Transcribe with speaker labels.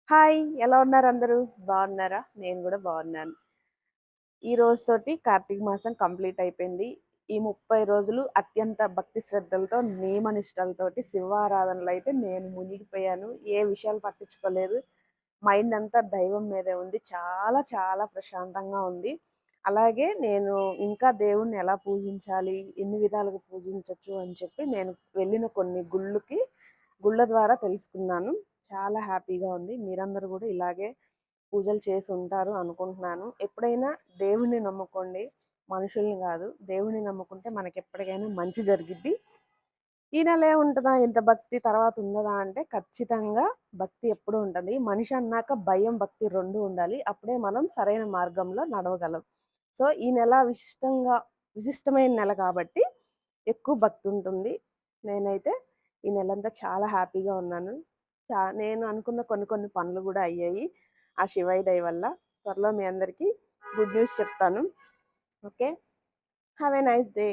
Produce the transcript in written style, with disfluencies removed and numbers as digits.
Speaker 1: Hi! ఎలా ఉన్నారు అందరూ? బాగున్నారా? నేను గూడా బాగున్నాను. ఈ రోజుతోటి కార్తీక మాసం కంప్లీట్ అయిపోయింది. ఈ 30 రోజులు అత్యంత భక్తి శ్రద్ధలతో, నియమ నిష్టలతోటి శివారాధనలైతే నేను మునిగిపోయాను. ఏ విషయాలు పట్టించుకోలేదు. మైండ్ అంతా దైవం మీదే ఉంది. చాలా చాలా ప్రశాంతంగా ఉంది. అలాగే నేను ఇంకా దేవుడిని ఎలా పూజించాలి, ఎన్ని విధాలుగా పూజించొచ్చు అని చెప్పి నేను వెళ్ళిన కొన్ని గుళ్ళ ద్వారా తెలుసుకున్నాను. చాలా హ్యాపీగా ఉంది. మీరందరూ గూడా ఇలాగే పూజలు చేసి ఉంటారు అనుకుంటున్నాను. ఎప్పుడైనా దేవుడిని నమ్ముకోండి. మనుషుల్ని గాదు. దేవుడిని నమ్ముకుంటే మనకెప్పటికైనా మంచి జరిగిద్ది. ఈ నెలే ఉంటదా ఇంత భక్తి తర్వాత ఉండదా అంటే ఖచ్చితంగా భక్తి ఎప్పుడూ ఉంటది. మనిషి అన్నాక భయం, భక్తి 2 ఉండాలి. అప్పుడే మనం సరైన మార్గంలో నడవగలం. సో, ఈ నెల విశిష్టమైన నెల కాబట్టి ఎక్కువ భక్తి ఉంటుంది. నేనైతే ఈ నెలంతా చాలా హ్యాపీగా ఉన్నాను. నేను అనుకున్న కొన్ని కొన్ని పనులు గూడా అయ్యాయి. ఆ శివయ్య దయ వల్ల. త్వరలో మీ అందరికీ గుడ్ న్యూస్ చెప్తాను. Okay. Have a nice day.